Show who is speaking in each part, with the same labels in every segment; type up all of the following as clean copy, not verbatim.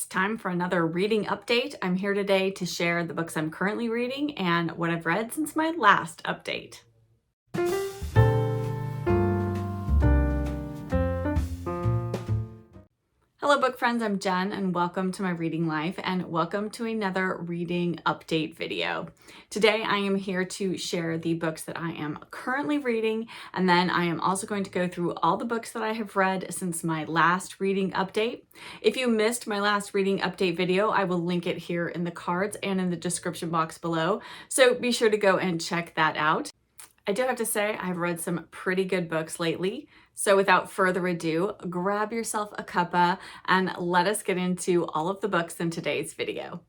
Speaker 1: time for another reading update. I'm here today to share the books I'm currently reading and what I've read since my last update. Hello book friends, I'm Jen and welcome to my reading life and welcome to another reading update video. Today I am here to share the books that I am currently reading, and then I am also going to go through all the books that I have read since my last reading update. If you missed my last reading update video, I will link it here in the cards and in the description box below, so be sure to go and check that out. I do have to say I've read some pretty good books lately, so without further ado, grab yourself a cuppa and let us get into all of the books in today's video.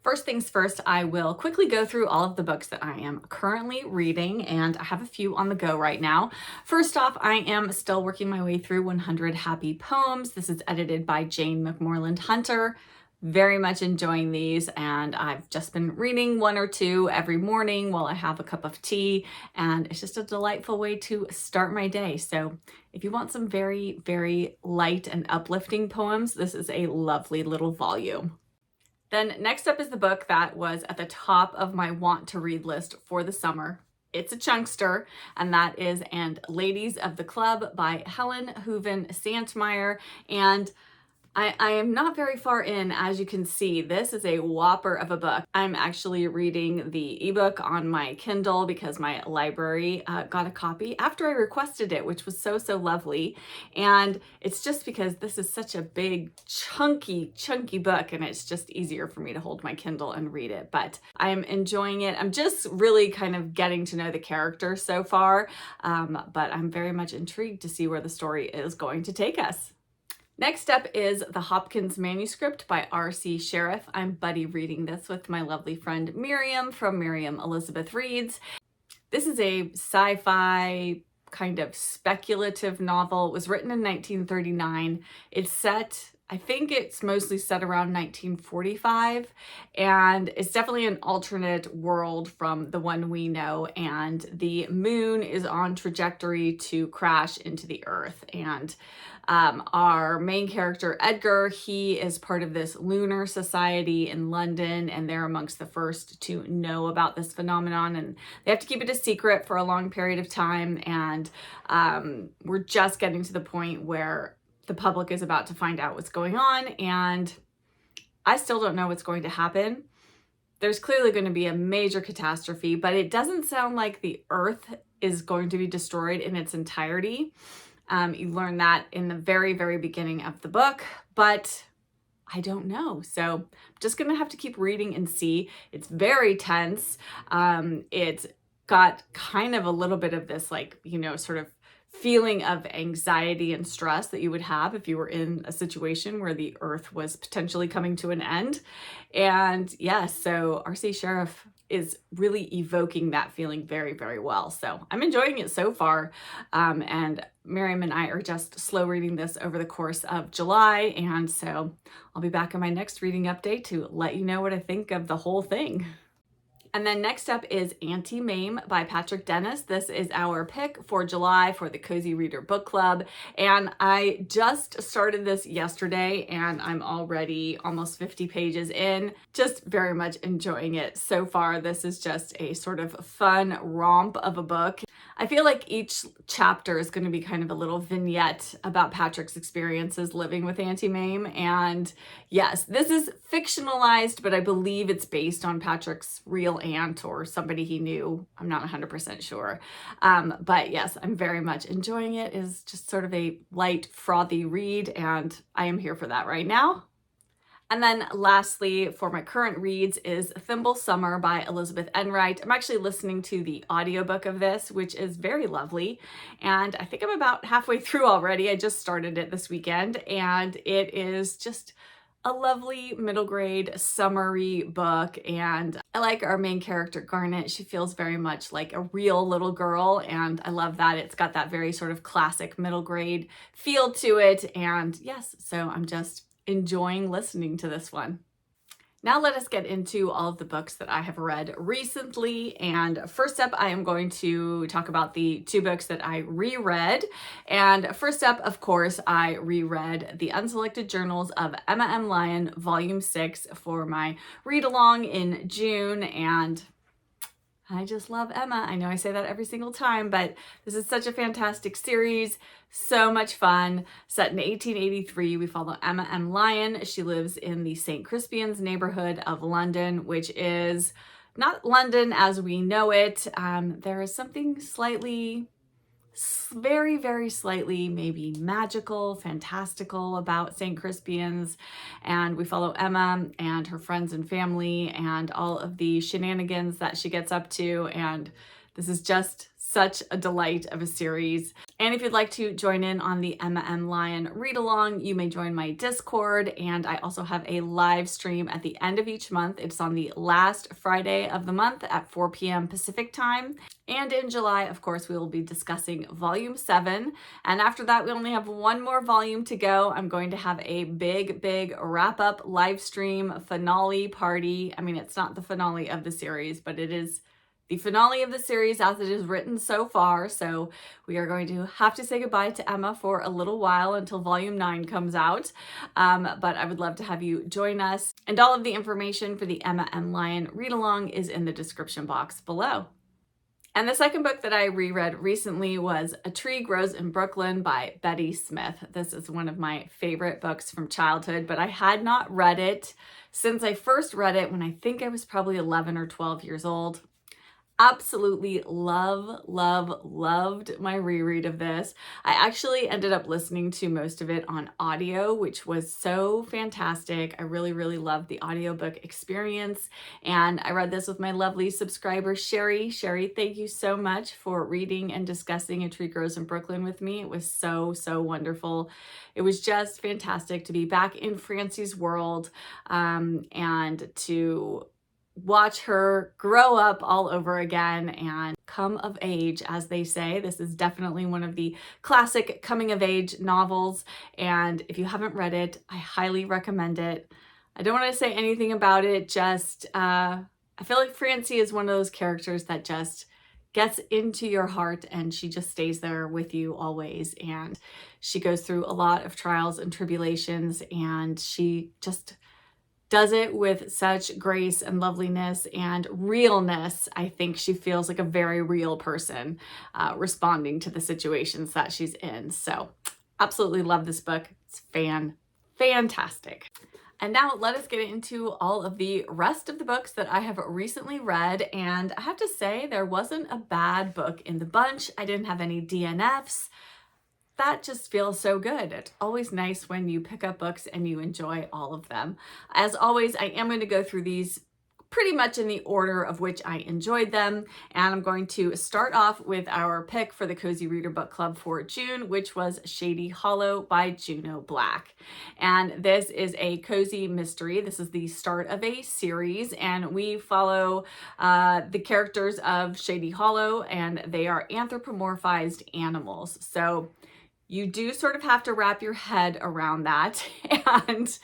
Speaker 1: First things first, I will quickly go through all of the books that I am currently reading, and I have a few on the go right now. First off, I am still working my way through 100 Happy Poems. This is edited by Jane McMorland Hunter. Very much enjoying these, and I've just been reading one or two every morning while I have a cup of tea, and it's just a delightful way to start my day. So if you want some very, very light and uplifting poems, this is a lovely little volume. Then next up is the book that was at the top of my want to read list for the summer. It's a chunkster, and that is And Ladies of the Club by Helen Hooven Santmyer. And I am not very far in, as you can see. This is a whopper of a book. I'm actually reading the ebook on my Kindle because my library got a copy after I requested it, which was so lovely. And it's just because this is such a big, chunky book, and it's just easier for me to hold my Kindle and read it. But I'm enjoying it. I'm just really kind of getting to know the character so far, but I'm very much intrigued to see where the story is going to take us. Next up is The Hopkins Manuscript by R.C. Sheriff. I'm buddy reading this with my lovely friend Miriam from Miriam Elizabeth Reads. This is a sci-fi kind of speculative novel. It was written in 1939. It's set, I think it's mostly set around 1945, and it's definitely an alternate world from the one we know, and the moon is on trajectory to crash into the earth. And our main character, Edgar, he is part of this lunar society in London, and they're amongst the first to know about this phenomenon, and they have to keep it a secret for a long period of time. And we're just getting to the point where the public is about to find out what's going on, and I still don't know what's going to happen. There's clearly going to be a major catastrophe, but it doesn't sound like the earth is going to be destroyed in its entirety. You learn that in the very beginning of the book, but I don't know. So I'm just going to have to keep reading and see. It's very tense. It's got kind of a little bit of this, like, you know, sort of feeling of anxiety and stress that you would have if you were in a situation where the earth was potentially coming to an end. And yes, so R.C. Sheriff is really evoking that feeling very well. So I'm enjoying it so far. And Miriam and I are just slow reading this over the course of July. And so I'll be back in my next reading update to let you know what I think of the whole thing. And then next up is Auntie Mame by Patrick Dennis. This is our pick for July for the Cozy Reader Book Club. And I just started this yesterday, and I'm already almost 50 pages in. Just very much enjoying it so far. This is just a sort of fun romp of a book. I feel like each chapter is going to be kind of a little vignette about Patrick's experiences living with Auntie Mame. And yes, this is fictionalized, but I believe it's based on Patrick's real aunt or somebody he knew. I'm not 100% sure. But yes, I'm very much enjoying it. It's just sort of a light, frothy read, and I am here for that right now. And then lastly, for my current reads is Thimble Summer by Elizabeth Enright. I'm actually listening to the audiobook of this, which is very lovely. And I think I'm about halfway through already. I just started it this weekend, and it is just a lovely middle grade summery book. And I like our main character, Garnet. She feels very much like a real little girl, and I love that. It's got that very sort of classic middle grade feel to it. And yes, so I'm just enjoying listening to this one. Now let us get into all of the books that I have read recently. And first up, I am going to talk about the 2 books that I reread. And first up, of course, I reread The Unselected Journals of Emma M. Lyon, Volume 6 for my read-along in June. And I just love Emma. I know I say that every single time, but this is such a fantastic series. So much fun. Set in 1883, we follow Emma M. Lyon. She lives in the St. Crispian's neighborhood of London, which is not London as we know it. There is something very, very slightly maybe magical, fantastical about St. Crispian's, and we follow Emma and her friends and family and all of the shenanigans that she gets up to, and this is just such a delight of a series. And if you'd like to join in on the Emma M. Lyon read-along, you may join my Discord, and I also have a live stream at the end of each month. It's on the last Friday of the month at 4 p.m. Pacific time. And in July, of course, we will be discussing Volume 7. And after that, we only have one more volume to go. I'm going to have a big wrap-up live stream finale party. I mean, it's not the finale of the series, but it is the finale of the series as it is written so far. So we are going to have to say goodbye to Emma for a little while until Volume 9 comes out. But I would love to have you join us. And all of the information for the Emma M. Lyon read-along is in the description box below. And the second book that I reread recently was A Tree Grows in Brooklyn by Betty Smith. This is one of my favorite books from childhood, but I had not read it since I first read it when I think I was probably 11 or 12 years old. Absolutely loved my reread of this. I actually ended up listening to most of it on audio, which was so fantastic. I really loved the audiobook experience. And I read this with my lovely subscriber, Sherry. Sherry, thank you so much for reading and discussing A Tree Grows in Brooklyn with me. It was so wonderful. It was just fantastic to be back in Francie's world and to watch her grow up all over again and come of age, as they say. This is definitely one of the classic coming of age novels, and if you haven't read it, I highly recommend it. I don't want to say anything about it, just I feel like Francie is one of those characters that just gets into your heart and she just stays there with you always, and she goes through a lot of trials and tribulations, and she just does it with such grace and loveliness and realness. I think she feels like a very real person responding to the situations that she's in. So absolutely love this book. It's fantastic. And now let us get into all of the rest of the books that I have recently read. And I have to say, there wasn't a bad book in the bunch. I didn't have any DNFs. That just feels so good. It's always nice when you pick up books and you enjoy all of them. As always, I am going to go through these pretty much in the order of which I enjoyed them. And I'm going to start off with our pick for the Cozy Reader Book Club for June, which was Shady Hol by Juno Black. And this is a cozy mystery. This is the start of a series, and we follow the characters of Shady Hol, and they are anthropomorphized animals. So you do sort of have to wrap your head around that. And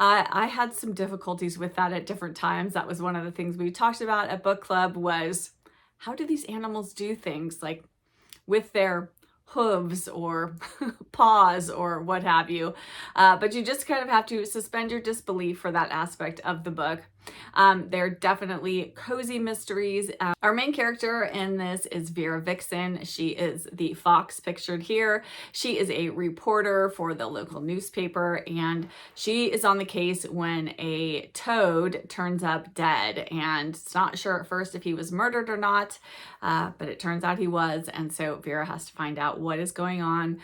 Speaker 1: I had some difficulties with that at different times. That was one of the things we talked about at book club, was how do these animals do things like with their hooves or paws or what have you. But you just kind of have to suspend your disbelief for that aspect of the book. They're definitely cozy mysteries. Our main character in this is Vera Vixen. She is the fox pictured here. She is a reporter for the local newspaper, and she is on the case when a toad turns up dead, and it's not sure at first if he was murdered or not, but it turns out he was, and so Vera has to find out what is going on.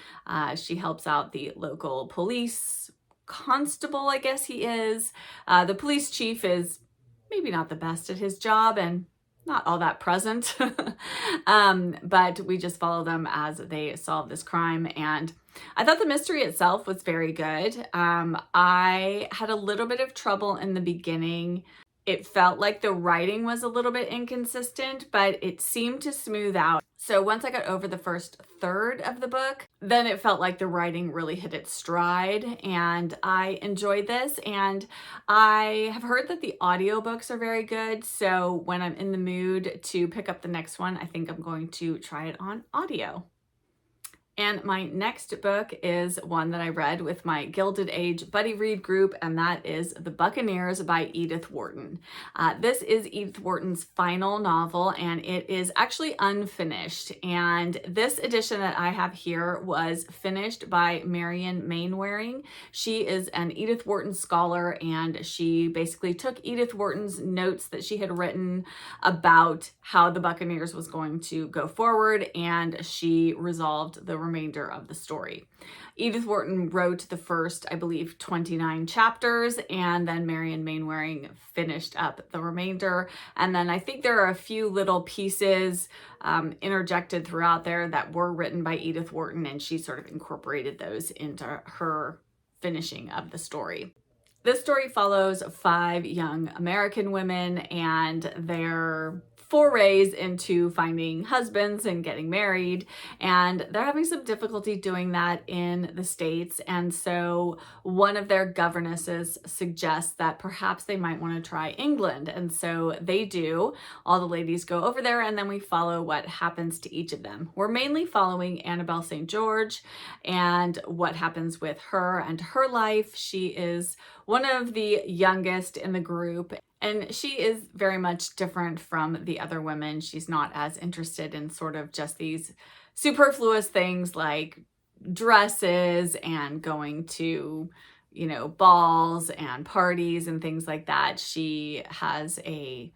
Speaker 1: She helps out the local police constable, I guess he is. The police chief is maybe not the best at his job and not all that present, but we just follow them as they solve this crime. And I thought the mystery itself was very good. I had a little bit of trouble in the beginning It felt like the writing was a little bit inconsistent, but it seemed to smooth out. So once I got over the first third of the book, then it felt like the writing really hit its stride, and I enjoyed this. And I have heard that the audiobooks are very good. So when I'm in the mood to pick up the next one, I think I'm going to try it on audio. And my next book is one that I read with my Gilded Age buddy read group, and that is The Buccaneers by Edith Wharton. This is Edith Wharton's final novel, and it is actually unfinished. And this edition that I have here was finished by Marion Mainwaring. She is an Edith Wharton scholar, and she basically took Edith Wharton's notes that she had written about how the Buccaneers was going to go forward, and she resolved the remainder of the story. Edith Wharton wrote the first, I believe, 29 chapters, and then Marion Mainwaring finished up the remainder. And then I think there are a few little pieces interjected throughout there that were written by Edith Wharton, and she sort of incorporated those into her finishing of the story. This story follows 5 young American women and their forays into finding husbands and getting married, and they're having some difficulty doing that in the States. And so one of their governesses suggests that perhaps they might want to try England, and so they do. All the ladies go over there, and then we follow what happens to each of them. We're mainly following Annabelle St. George and what happens with her and her life. She is one of the youngest in the group, and she is very much different from the other women. She's not as interested in sort of just these superfluous things like dresses and going to, you know, balls and parties and things like that. She has a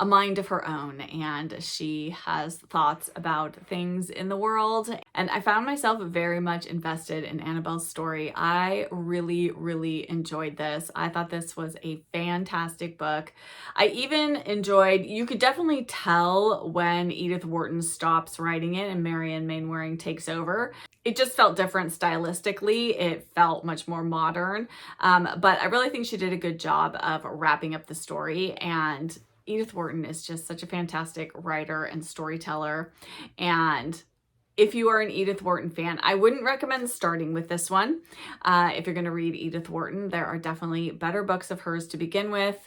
Speaker 1: mind of her own, and she has thoughts about things in the world. And I found myself very much invested in Annabelle's story. I really, really enjoyed this. I thought this was a fantastic book. I even enjoyed, you could definitely tell when Edith Wharton stops writing it and Marion Mainwaring takes over. It just felt different stylistically. It felt much more modern. But I really think she did a good job of wrapping up the story, and Edith Wharton is just such a fantastic writer and storyteller. And if you are an Edith Wharton fan, I wouldn't recommend starting with this one. If you're going to read Edith Wharton, there are definitely better books of hers to begin with.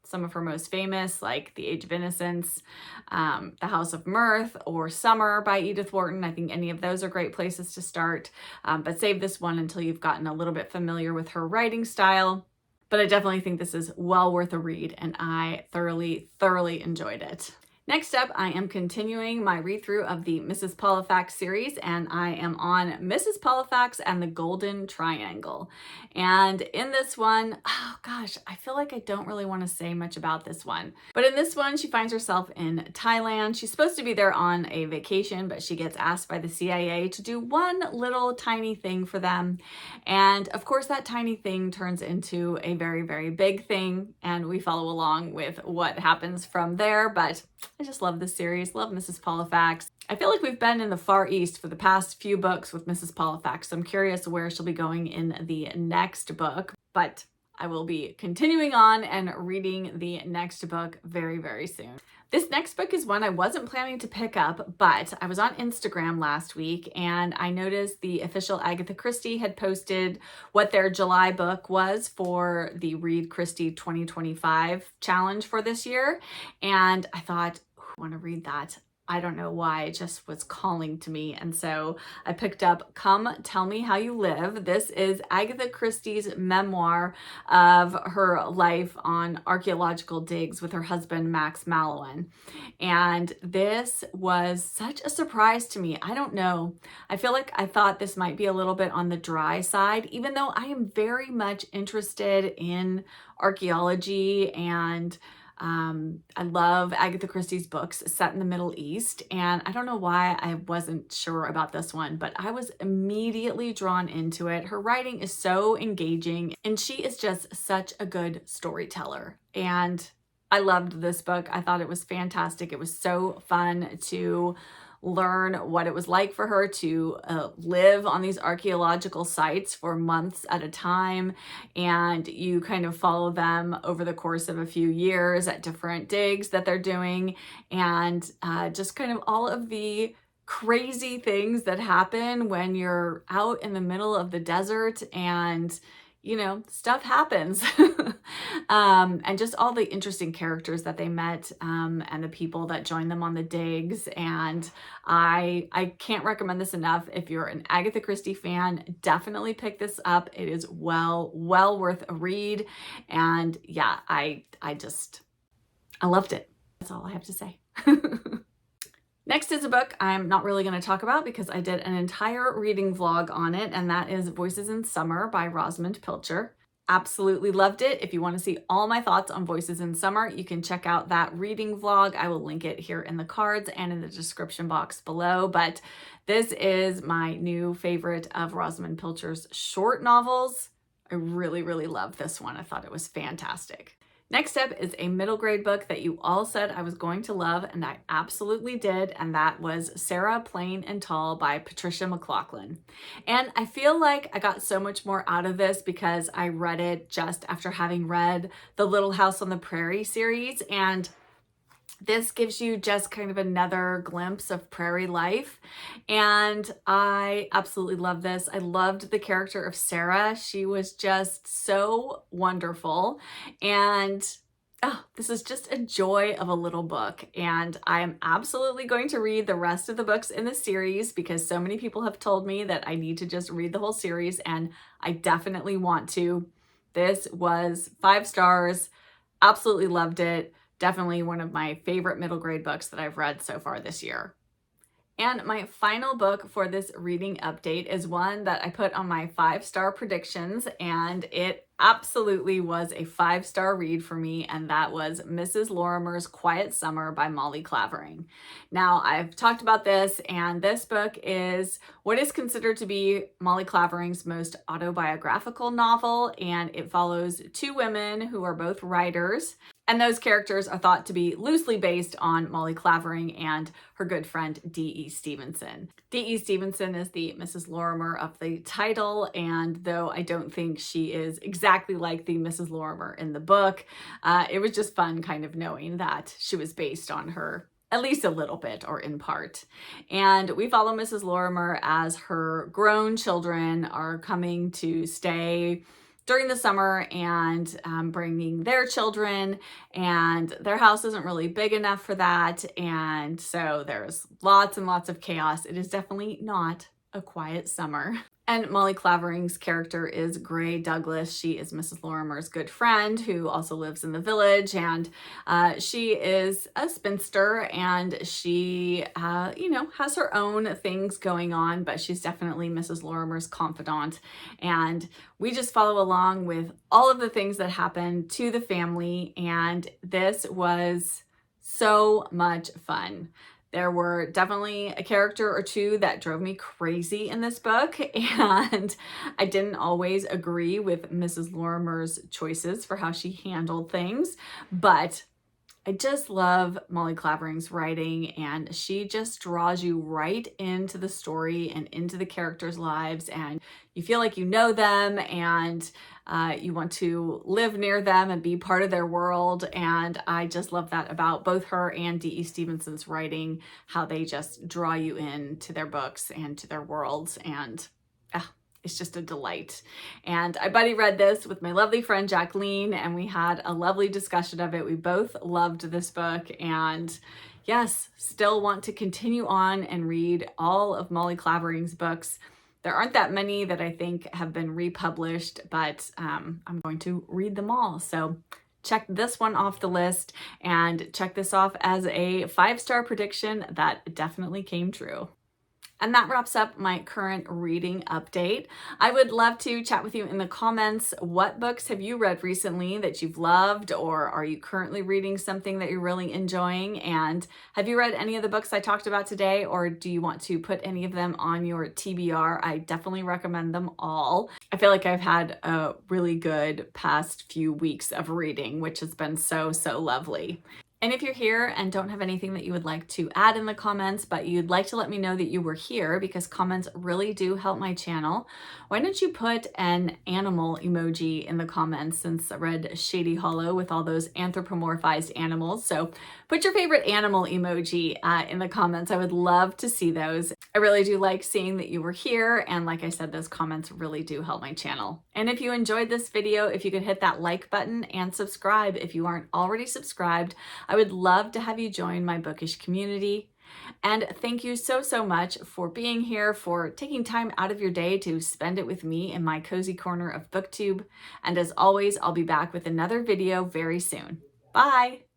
Speaker 1: Some of her most famous, like The Age of Innocence, The House of Mirth, or Summer by Edith Wharton. I think any of those are great places to start, but save this one until you've gotten a little bit familiar with her writing style. But I definitely think this is well worth a read, and I thoroughly, thoroughly enjoyed it. Next up, I am continuing my read-through of the Mrs. Pifax series, and I am on Mrs. Pifax and the Golden Triangle. And in this one, oh gosh, I feel like I don't really want to say much about this one. But in this one, she finds herself in Thailand. She's supposed to be there on a vacation, but she gets asked by the CIA to do one little tiny thing for them. And of course, that tiny thing turns into a very, very big thing, and we follow along with what happens from there. But I just love this series, love Mrs. Pifax. I feel like we've been in the Far East for the past few books with Mrs. Pifax, so I'm curious where she'll be going in the next book, but I will be continuing on and reading the next book very, very soon. This next book is one I wasn't planning to pick up, but I was on Instagram last week and I noticed the official Agatha Christie had posted what their July book was for the Read Christie 2025 challenge for this year. And I thought, I want to read that. I don't know why, it just was calling to me. And so I picked up Come Tell Me How You Live. This is Agatha Christie's memoir of her life on archaeological digs with her husband, Max Mallowan. And this was such a surprise to me. I don't know. I feel like I thought this might be a little bit on the dry side, even though I am very much interested in archaeology, and I love Agatha Christie's books set in the Middle East, and I don't know why I wasn't sure about this one, but I was immediately drawn into it. Her writing is so engaging, and she is just such a good storyteller. And I loved this book. I thought it was fantastic. It was so fun to learn what it was like for her to live on these archaeological sites for months at a time. And you kind of follow them over the course of a few years at different digs that they're doing, and just kind of all of the crazy things that happen when you're out in the middle of the desert and, you know, stuff happens. And just all the interesting characters that they met, and the people that joined them on the digs. And I can't recommend this enough. If you're an Agatha Christie fan, definitely pick this up. It is well worth a read. And yeah, I loved it. That's all I have to say. Next is a book I'm not really going to talk about because I did an entire reading vlog on it, and that is Voices in Summer by Rosamund Pilcher. Absolutely loved it. If you want to see all my thoughts on Voices in Summer, you can check out that reading vlog. I will link it here in the cards and in the description box below. But this is my new favorite of Rosamund Pilcher's short novels. I really love this one. I thought it was fantastic. Next up is a middle grade book that you all said I was going to love, and I absolutely did, and that was Sarah, Plain and Tall by Patricia McLaughlin. And I feel like I got so much more out of this because I read it just after having read the Little House on the Prairie series, and this gives you just kind of another glimpse of prairie life. And I absolutely love this. I loved the character of Sarah. She was just so wonderful. And oh, this is just a joy of a little book. And I am absolutely going to read the rest of the books in the series because so many people have told me that I need to just read the whole series, and I definitely want to. This was 5 stars. Absolutely loved it. Definitely one of my favorite middle grade books that I've read so far this year. And my final book for this reading update is one that I put on my 5-star predictions, and it absolutely was a 5-star read for me, and that was Mrs. Lorimer's Quiet Summer by Molly Clavering. Now, I've talked about this, and this book is what is considered to be Molly Clavering's most autobiographical novel, and it follows 2 women who are both writers. And those characters are thought to be loosely based on Molly Clavering and her good friend D.E. Stevenson. D.E. Stevenson is the Mrs. Lorimer of the title, and though I don't think she is exactly like the Mrs. Lorimer in the book, it was just fun kind of knowing that she was based on her at least a little bit, or in part. And we follow Mrs. Lorimer as her grown children are coming to stay during the summer and bringing their children, and their house isn't really big enough for that, and so there's lots and lots of chaos. It is definitely not a quiet summer. And Molly Clavering's character is Gray Douglas. She is Mrs. Lorimer's good friend who also lives in the village, and she is a spinster, and she, you know, has her own things going on, but she's definitely Mrs. Lorimer's confidant. And we just follow along with all of the things that happen to the family, and this was so much fun. There were definitely a character or 2 that drove me crazy in this book, and I didn't always agree with Mrs. Lorimer's choices for how she handled things, but I just love Molly Clavering's writing, and she just draws you right into the story and into the characters' lives, and you feel like you know them, and you want to live near them and be part of their world. And I just love that about both her and D.E. Stevenson's writing, how they just draw you into their books and to their worlds, and it's just a delight. And I buddy read this with my lovely friend Jacqueline, and we had a lovely discussion of it. We both loved this book, and yes, still want to continue on and read all of Molly Clavering's books. There aren't that many that I think have been republished, but I'm going to read them all. So check this one off the list, and check this off as a 5-star prediction that definitely came true. And that wraps up my current reading update. I would love to chat with you in the comments. What books have you read recently that you've loved, or are you currently reading something that you're really enjoying? And have you read any of the books I talked about today, or do you want to put any of them on your TBR? I definitely recommend them all. I feel like I've had a really good past few weeks of reading, which has been so lovely. And if you're here and don't have anything that you would like to add in the comments, but you'd like to let me know that you were here because comments really do help my channel, why don't you put an animal emoji in the comments, since I read Shady Hol with all those anthropomorphized animals. So put your favorite animal emoji in the comments. I would love to see those. I really do like seeing that you were here. And like I said, those comments really do help my channel. And if you enjoyed this video, if you could hit that like button and subscribe if you aren't already subscribed, I would love to have you join my bookish community. And thank you so, so much for being here, for taking time out of your day to spend it with me in my cozy corner of booktube. And as always, I'll be back with another video very soon. Bye!